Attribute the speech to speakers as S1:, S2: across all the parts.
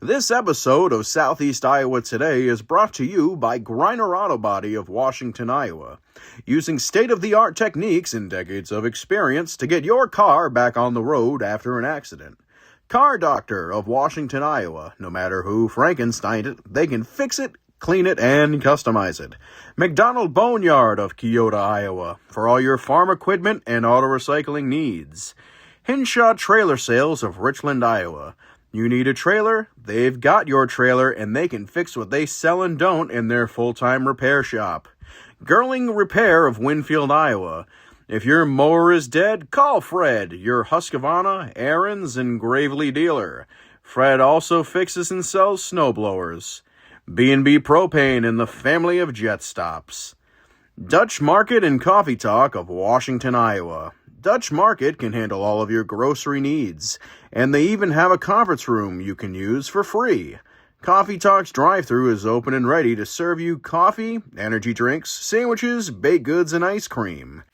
S1: This episode of Southeast Iowa Today is brought to you by Griner Auto Body of Washington, Iowa. Using state-of-the-art techniques and decades of experience to get your car back on the road after an accident. Car Doctor of Washington, Iowa. No matter who Frankensteined it, they can fix it, clean it, and customize it. McDonald Boneyard of Keota, Iowa. For all your farm equipment and auto recycling needs. Hinshaw Trailer Sales of Richland, Iowa. You need a trailer? They've got your trailer, and they can fix what they sell and don't in their full-time repair shop. Girling Repair of Winfield, Iowa. If your mower is dead, call Fred, your Husqvarna, Aaron's, and Gravely dealer. Fred also fixes and sells snowblowers. B&B Propane and the family of jet stops. Dutch Market and Coffee Talk of Washington, Iowa. Dutch Market can handle all of your grocery needs, and they even have a conference room you can use for free. Coffee Talk's drive-thru is open and ready to serve you coffee, energy drinks, sandwiches, baked goods, and ice cream.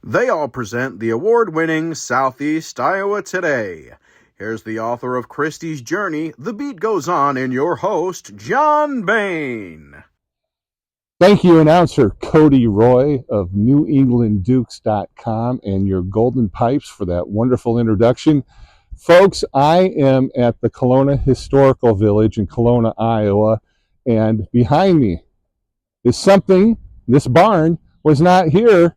S1: They all present the award-winning Southeast Iowa Today. Here's the author of Christie's Journey, The Beat Goes On, and your host, John Bain.
S2: Thank you, announcer Cody Roy of NewEnglandDukes.com and your Golden Pipes for that wonderful introduction. Folks, I am at the Kalona Historical Village in Kalona, Iowa, and behind me is something. This barn was not here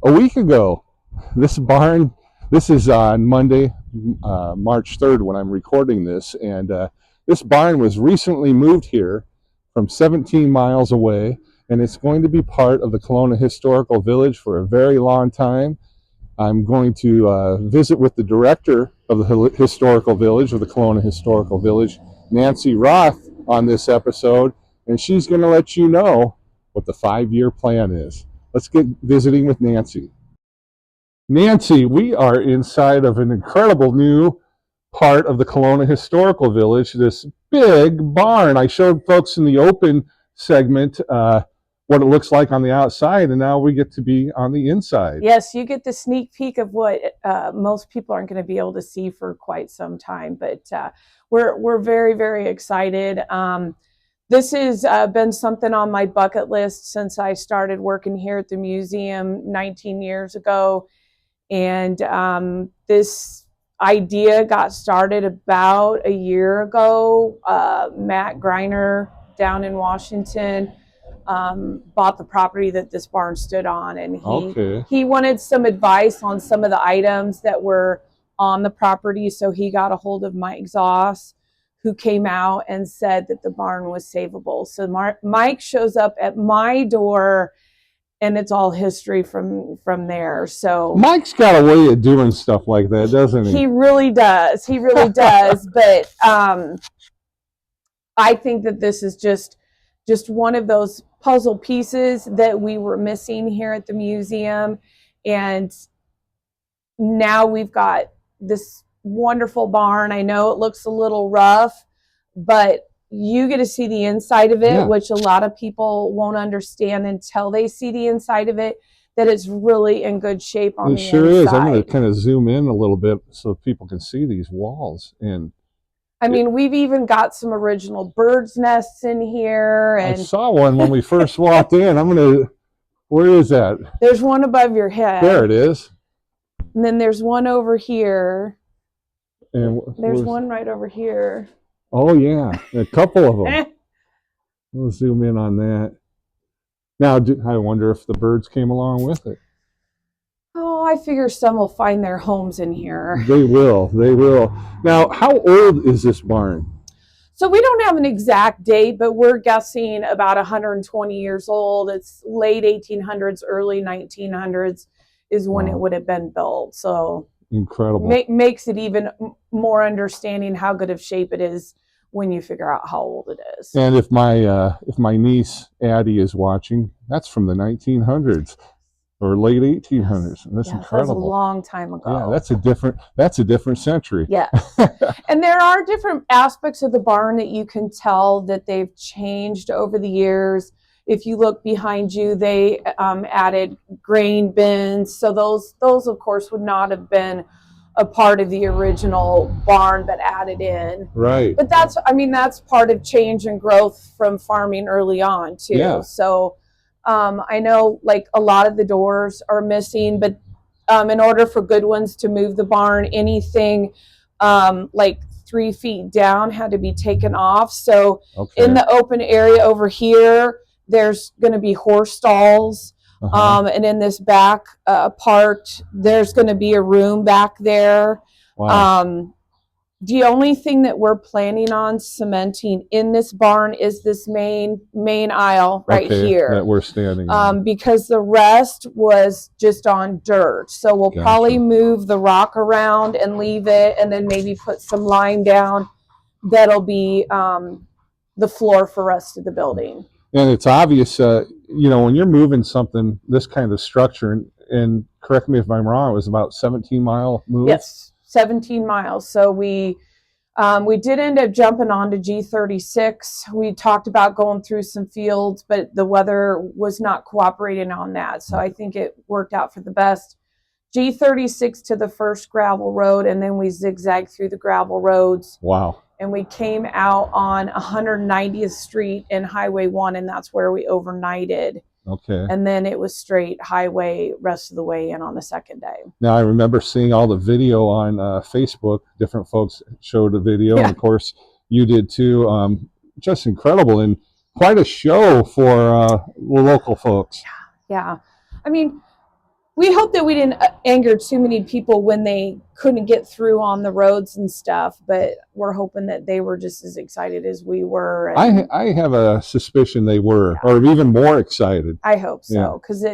S2: a week ago. This is on Monday, March 3rd when I'm recording this, and this barn was recently moved here from 17 miles away, and it's going to be part of the Kalona Historical Village for a very long time. I'm going to visit with the director of the Historical Village, of the Kalona Historical Village, Nancy Roth, on this episode, and she's going to let you know what the 5-year plan is. Let's get visiting with Nancy. Nancy, we are inside of an incredible new part of the Kalona Historical Village, this big barn. I showed folks in the open segment what it looks like on the outside, and now we get to be on the inside.
S3: Yes, you get the sneak peek of what most people aren't going to be able to see for quite some time, but we're very, very excited. This has been something on my bucket list since I started working here at the museum 19 years ago, and this idea got started about a year ago. Matt Griner down in Washington bought the property that this barn stood on, and he wanted some advice on some of the items that were on the property, so he got a hold of Mike Zoss, who came out and said that the barn was savable. So Mike shows up at my door, and it's all history from there. So
S2: Mike's got a way of doing stuff like that, doesn't he?
S3: He really does. He really does. But I think that this is just one of those puzzle pieces that we were missing here at the museum. And now we've got this wonderful barn. I know it looks a little rough, but you get to see the inside of it, yeah, which a lot of people won't understand until they see the inside of it, that it's really in good shape on the inside. It sure is.
S2: I'm going to kind of zoom in a little bit so people can see these walls. And
S3: I mean, we've even got some original birds' nests in here. And
S2: I saw one when we first walked in. Where is that?
S3: There's one above your head.
S2: There it is.
S3: And then there's one over here.
S2: And
S3: there's one right over here.
S2: Oh, yeah, a couple of them. We'll zoom in on that. Now, I wonder if the birds came along with it.
S3: Oh, I figure some will find their homes in here.
S2: They will. Now, how old is this barn?
S3: So we don't have an exact date, but we're guessing about 120 years old. It's late 1800s, early 1900s is when it would have been built. So
S2: incredible.
S3: Makes it even more understanding how good of shape it is when you figure out how old it is.
S2: And if my niece Addie is watching, that's from the 1900s or late 1800s. And that's incredible.
S3: That was a long time ago.
S2: Yeah, that's a different century.
S3: Yes. And there are different aspects of the barn that you can tell that they've changed over the years. If you look behind you, they added grain bins. So those of course would not have been a part of the original barn but added in.
S2: Right.
S3: But that's part of change and growth from farming early on too.
S2: Yeah.
S3: So I know like a lot of the doors are missing, but in order for Goodwin's to move the barn, anything like 3 feet down had to be taken off. So in the open area over here, there's going to be horse stalls. And in this back part, there's going to be a room back there. Wow. The only thing that we're planning on cementing in this barn is this main aisle right here
S2: that we're standing on.
S3: because the rest was just on dirt. So we'll probably move the rock around and leave it, and then maybe put some lime down. That'll be the floor for the rest of the building.
S2: And it's obvious, when you're moving something, this kind of structure, and correct me if I'm wrong, it was about 17-mile move?
S3: Yes, 17 miles. So we did end up jumping onto G36. We talked about going through some fields, but the weather was not cooperating on that. So I think it worked out for the best. G36 to the first gravel road, and then we zigzagged through the gravel roads.
S2: Wow.
S3: And we came out on 190th Street and Highway 1, and that's where we overnighted.
S2: Okay.
S3: And then it was straight highway rest of the way in on the second day.
S2: Now, I remember seeing all the video on Facebook. Different folks showed the video, and of course, you did too. Just incredible, and quite a show for the local folks.
S3: Yeah. I mean, we hope that we didn't anger too many people when they couldn't get through on the roads and stuff, but we're hoping that they were just as excited as we were.
S2: And I have a suspicion they were, or even more excited.
S3: I hope so, because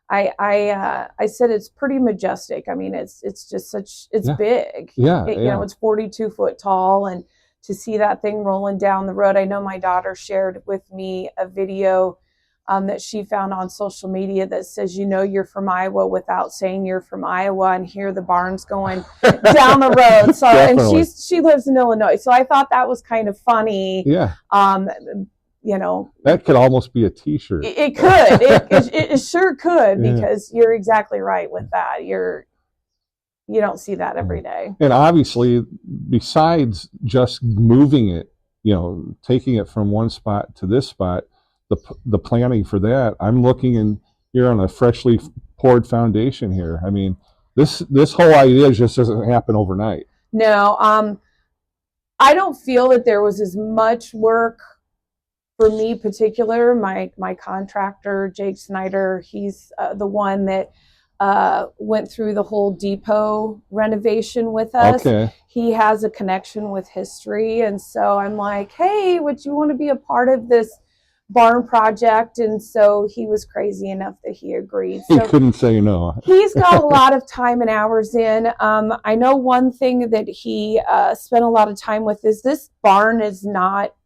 S3: I said it's pretty majestic. I mean, it's just it's big.
S2: Yeah,
S3: you know, it's 42 foot tall, and to see that thing rolling down the road. I know my daughter shared with me a video that she found on social media that says, you're from Iowa without saying you're from Iowa, and hear the barns going down the road. So, and she lives in Illinois. So I thought that was kind of funny.
S2: Yeah.
S3: That
S2: could almost be a t-shirt.
S3: It could. It sure could, because you're exactly right with that. You don't see that every day.
S2: And obviously, besides just moving it, taking it from one spot to this spot, the planning for that, I'm looking, and you're on a freshly poured foundation here. I mean, this whole idea just doesn't happen overnight.
S3: No, I don't feel that there was as much work for me particular. My contractor, Jake Snyder, he's the one that went through the whole depot renovation with us.
S2: Okay.
S3: He has a connection with history, and so I'm like, hey, would you want to be a part of this barn project? And so he was crazy enough that he agreed.
S2: So he couldn't say no.
S3: He's got a lot of time and hours in. I know one thing that he spent a lot of time with is this barn is not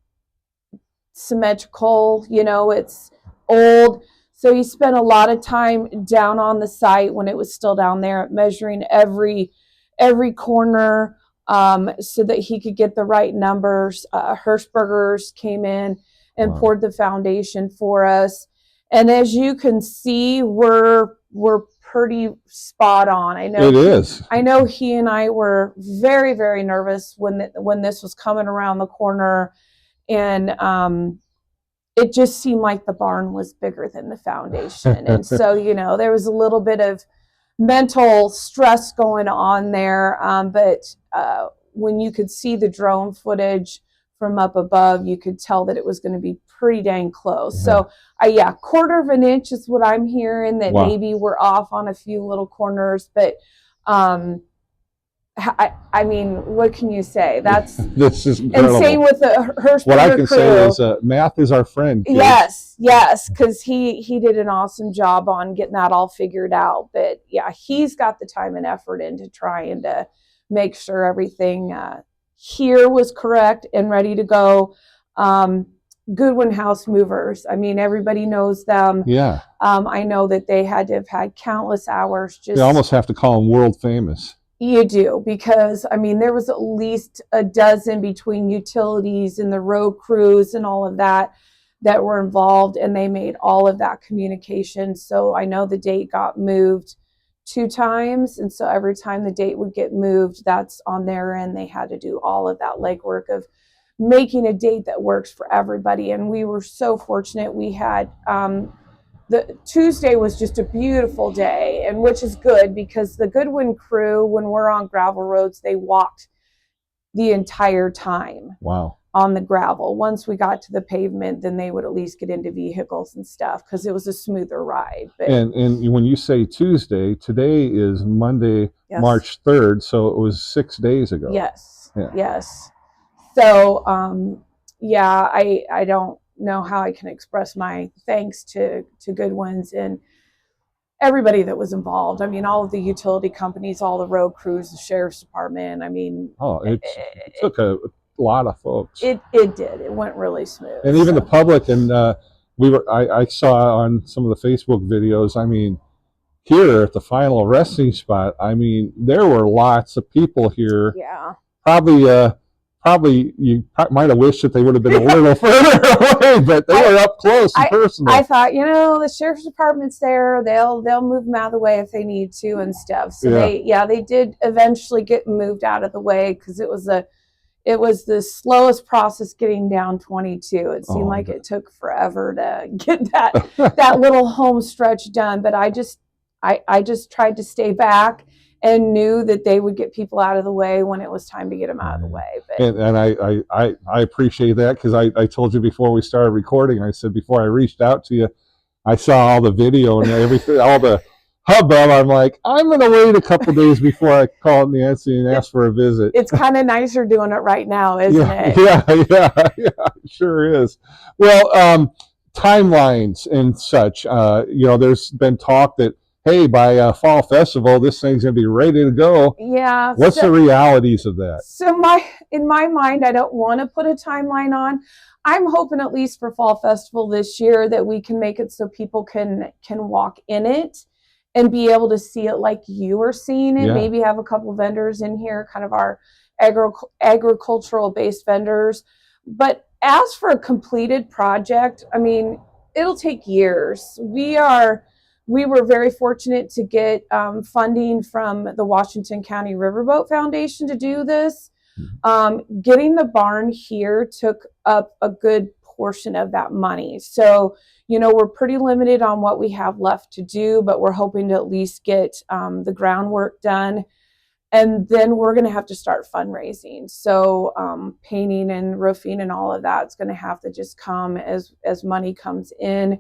S3: symmetrical. It's old. So he spent a lot of time down on the site when it was still down there, measuring every corner so that he could get the right numbers. Hirschbergers came in and poured the foundation for us. And as you can see, we're pretty spot on. I know
S2: it is.
S3: I know he and I were very, very nervous when this was coming around the corner, and it just seemed like the barn was bigger than the foundation. And so, there was a little bit of mental stress going on there. But when you could see the drone footage from up above, you could tell that it was going to be pretty dang close. So, quarter of an inch is what I'm hearing, that maybe we're off on a few little corners. But I mean, what can you say?
S2: This is incredible.
S3: And same with the Hirschberger
S2: What I can
S3: crew.
S2: say is math is our friend. Kids.
S3: Yes, because he did an awesome job on getting that all figured out. But he's got the time and effort into trying to make sure everything here was correct and ready to go. Goodwin House Movers. I mean, everybody knows them.
S2: Yeah.
S3: I know that they had to have had countless hours.
S2: You almost have to call them world famous.
S3: You do, because I mean, there was at least a dozen between utilities and the road crews and all of that were involved, and they made all of that communication. So I know the date got moved 2 times. And so every time the date would get moved, that's on their end. They had to do all of that legwork of making a date that works for everybody. And we were so fortunate. We had the Tuesday was just a beautiful day, and which is good because the Goodwin crew, when we're on gravel roads, they walked the entire time.
S2: Wow.
S3: On the gravel. Once we got to the pavement, then they would at least get into vehicles and stuff because it was a smoother ride. But,
S2: and when you say Tuesday, today is Monday,
S3: yes.
S2: March 3rd, so it was 6 days ago.
S3: Yes.
S2: Yeah.
S3: Yes. So, yeah, I don't know how I can express my thanks to Goodwin's and everybody that was involved. I mean, all of the utility companies, all the road crews, the sheriff's department. I mean,
S2: it took a lot of folks.
S3: It did. It went really smooth.
S2: And even the public, and I saw on some of the Facebook videos, I mean, here at the final resting spot, I mean, there were lots of people here.
S3: Yeah.
S2: Probably you might have wished that they would have been a little further away, but they were up close and personal.
S3: I thought, the sheriff's department's there. They'll move them out of the way if they need to and stuff. So they did eventually get moved out of the way because it was the slowest process getting down 22. It seemed like it took forever to get that little home stretch done. But I just tried to stay back and knew that they would get people out of the way when it was time to get them out of the way. But,
S2: and I appreciate that because I told you before we started recording, I said before I reached out to you, I saw all the video and everything, all the hubbub. I'm like, I'm going to wait a couple days before I call Nancy and ask for a visit.
S3: It's kind of nicer doing it right now, isn't it?
S2: Yeah, it sure is. Well, timelines and such, there's been talk that, hey, by Fall Festival, this thing's going to be ready to go.
S3: Yeah.
S2: What's the realities of that?
S3: So in my mind, I don't want to put a timeline on. I'm hoping at least for Fall Festival this year that we can make it so people can walk in it and be able to see it like you are seeing it. Yeah. Maybe have a couple vendors in here, kind of our agricultural based vendors. But as for a completed project, I mean, it'll take years. We were very fortunate to get funding from the Washington County Riverboat Foundation to do this. Getting the barn here took up a good portion of that money. So, we're pretty limited on what we have left to do, but we're hoping to at least get the groundwork done. And then we're going to have to start fundraising. So painting and roofing and all of that's going to have to just come as money comes in.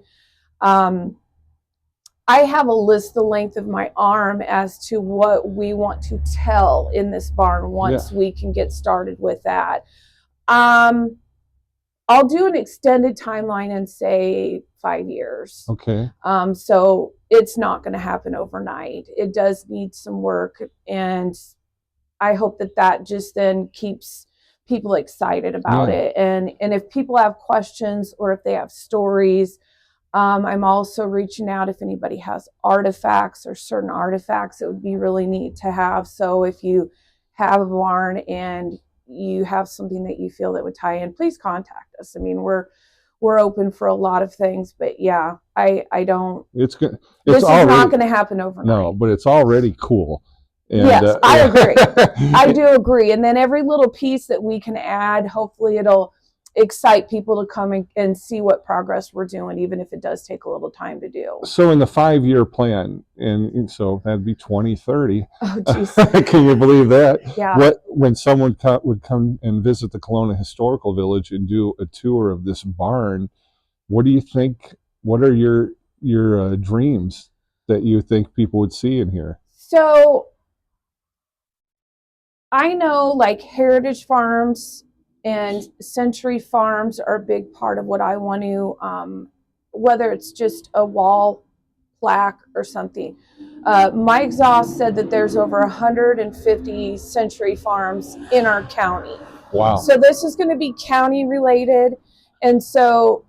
S3: I have a list the length of my arm as to what we want to tell in this barn once we can get started with that. I'll do an extended timeline and say 5 years.
S2: Okay.
S3: So it's not going to happen overnight. It does need some work, and I hope that just then keeps people excited about it. And if people have questions or if they have stories, I'm also reaching out if anybody has artifacts or certain artifacts. It would be really neat to have. So if you have a barn and you have something that you feel that would tie in, please contact us. I mean, we're open for a lot of things, but I don't.
S2: It's good.
S3: This is not going to happen overnight.
S2: No, but it's already cool.
S3: And, yes, I agree. I do agree. And then every little piece that we can add, hopefully it'll excite people to come and see what progress we're doing, even if it does take a little time to do.
S2: So in the 5-year plan, and so that'd be 2030.
S3: Oh, jeez.
S2: Can you believe that?
S3: Yeah.
S2: When someone would come and visit the Kalona Historical Village and do a tour of this barn, what do you think? What are your dreams that you think people would see in here?
S3: So I know like heritage farms and century farms are a big part of what I want to, whether it's just a wall plaque or something. Mike Zoss said that there's over 150 century farms in our county.
S2: Wow.
S3: So this is going to be county related. And so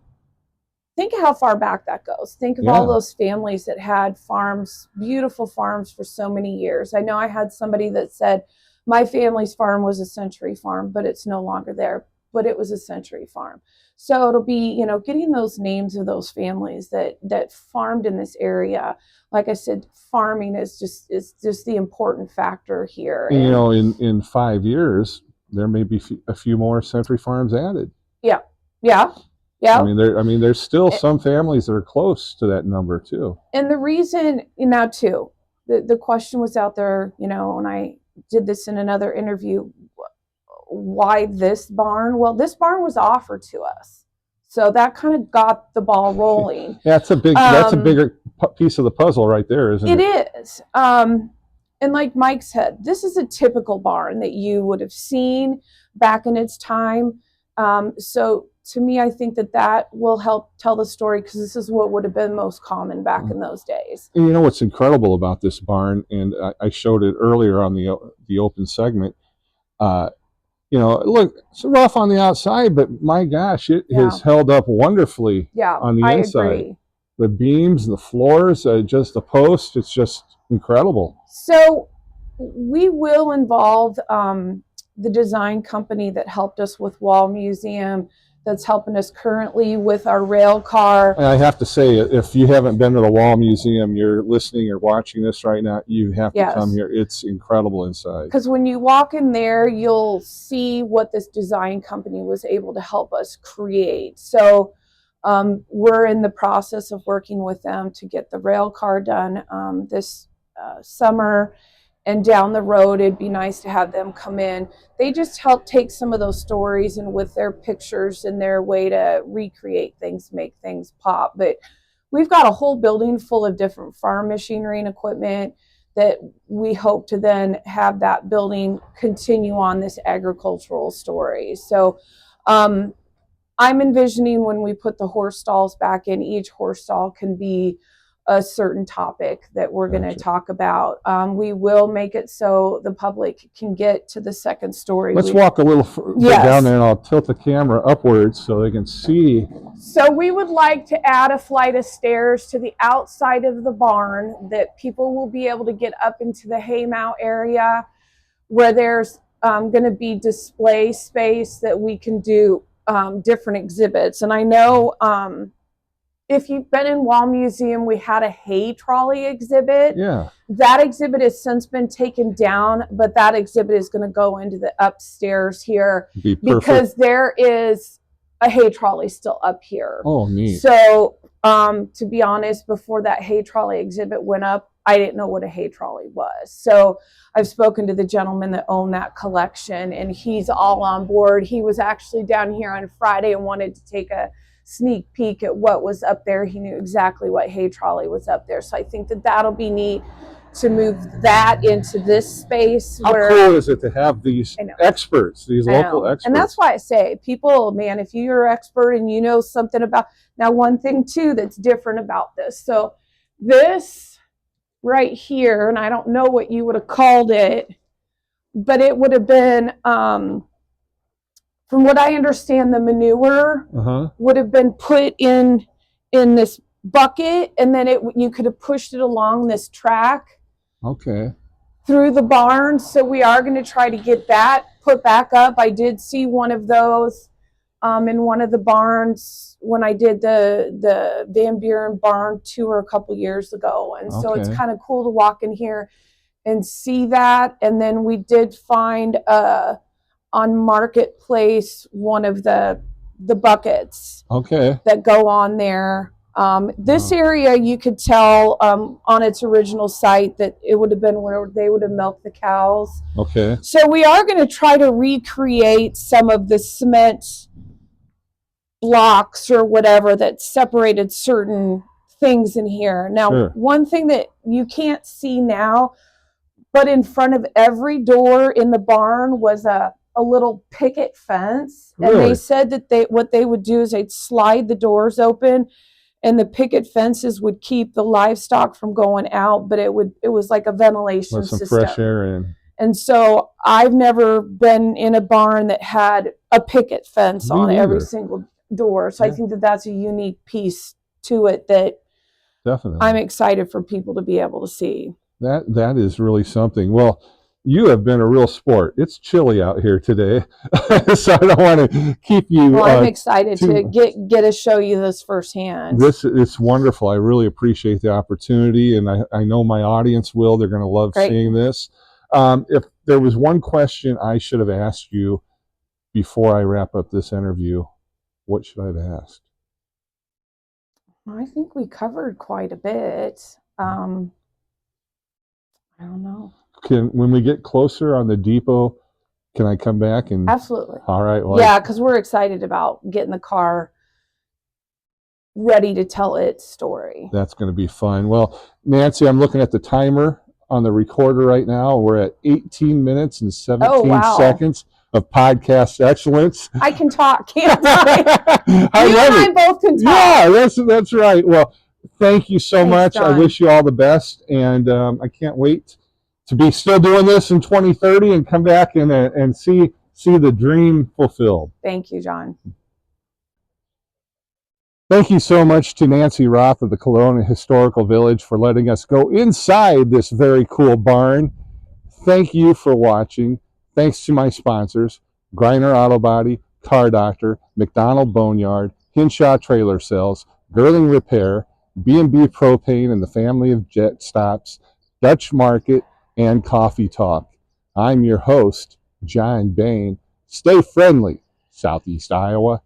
S3: think of how far back that goes. Think of all those families that had farms, beautiful farms for so many years. I know I had somebody that said, my family's farm was a century farm, but it's no longer there. but it was a century farm. So it'll be, you know, getting those names of those families that farmed in this area. Like I said, farming is just the important factor here.
S2: And, you know, in 5 years, there may be a few more century farms added.
S3: Yeah, yeah, yeah.
S2: I mean, there's still some families that are close to that number too.
S3: And the reason now too, the question was out there, you know, and I did this in another interview. Why this barn? Well, this barn was offered to us, so that kind of got the ball rolling.
S2: That's a bigger piece of the puzzle right there, isn't it?
S3: It is. And like Mike said, this is a typical barn that you would have seen back in its time. So to me, I think that will help tell the story, because this is what would have been most common back in those days.
S2: And you know what's incredible about this barn, and I showed it earlier on the open segment. You know, look, it's rough on the outside, but my gosh, it has held up wonderfully on the inside. I agree. The beams, the floors, just the posts, it's just incredible.
S3: So we will involve the design company that helped us with Wall Museum, that's helping us currently with our rail car.
S2: And I have to say, if you haven't been to the Wall Museum, you're listening or watching this right now, you have to come here. It's incredible inside.
S3: Because when you walk in there, you'll see what this design company was able to help us create. So we're in the process of working with them to get the rail car done this summer. And down the road, it'd be nice to have them come in. They just help take some of those stories, and with their pictures and their way to recreate things, make things pop. But we've got a whole building full of different farm machinery and equipment that we hope to then have that building continue on this agricultural story. So I'm envisioning when we put the horse stalls back in, each horse stall can be a certain topic that we're going to talk about. We will make it so the public can get to the second story.
S2: Let's walk a little down there, and I'll tilt the camera upwards so they can see.
S3: So we would like to add a flight of stairs to the outside of the barn that people will be able to get up into the haymow area, where there's going to be display space that we can do different exhibits. And I know if you've been in Wall Museum, we had a hay trolley exhibit.
S2: Yeah.
S3: That exhibit has since been taken down, but that exhibit is going to go into the upstairs here because there is a hay trolley still up here.
S2: Oh, neat.
S3: So to be honest, before that hay trolley exhibit went up, I didn't know what a hay trolley was. So I've spoken to the gentleman that owned that collection, and he's all on board. He was actually down here on Friday and wanted to take a sneak peek at what was up there. He knew exactly what hay trolley was up there. So I think that'll be neat to move that into this space.
S2: How cool is it to have these experts, these local experts?
S3: And that's why I say, people, man, if you're an expert and you know something about, now one thing too that's different about this. So this right here, and I don't know what you would have called it, but it would have been, from what I understand, the manure would have been put in this bucket, and then you could have pushed it along this track through the barn. So we are going to try to get that put back up. I did see one of those in one of the barns when I did the Van Buren barn tour a couple years ago. And so it's kind of cool to walk in here and see that. And then we did find on Marketplace one of the buckets that go on there. This area, you could tell on its original site that it would have been where they would have milked the cows. So we are going to try to recreate some of the cement blocks or whatever that separated certain things in here. Now, one thing that you can't see now, but in front of every door in the barn was a little picket fence. And they said that what they would do is they'd slide the doors open, and the picket fences would keep the livestock from going out, but it was like a ventilation system.
S2: Fresh air in.
S3: And so I've never been in a barn that had a picket fence on every single door. So I think that's a unique piece to it that I'm excited for people to be able to see.
S2: That is really something. Well, you have been a real sport. It's chilly out here today, so I don't want to keep you.
S3: Well, I'm excited to get to show you this firsthand.
S2: It's wonderful. I really appreciate the opportunity, and I know my audience will. They're going to love seeing this. If there was one question I should have asked you before I wrap up this interview, what should I have asked?
S3: I think we covered quite a bit. I don't know.
S2: When we get closer on the depot, can I come back and?
S3: Absolutely.
S2: All right. Well,
S3: yeah, because we're excited about getting the car ready to tell its story.
S2: That's going to be fun. Well, Nancy, I'm looking at the timer on the recorder right now. We're at 18 minutes and 17 seconds of podcast excellence.
S3: I can talk, can't I? You and I both can talk.
S2: Yeah, that's right. Well, thank you so much. John. I wish you all the best, and I can't wait to be still doing this in 2030 and come back and see the dream fulfilled.
S3: Thank you, John.
S2: Thank you so much to Nancy Roth of the Kalona Historical Village for letting us go inside this very cool barn. Thank you for watching. Thanks to my sponsors, Griner Auto Body, Car Doctor, McDonald Boneyard, Hinshaw Trailer Sales, Girling Repair, B&B Propane and the family of Jet Stops, Dutch Market, and Coffee Talk. I'm your host, John Bain. Stay friendly, Southeast Iowa.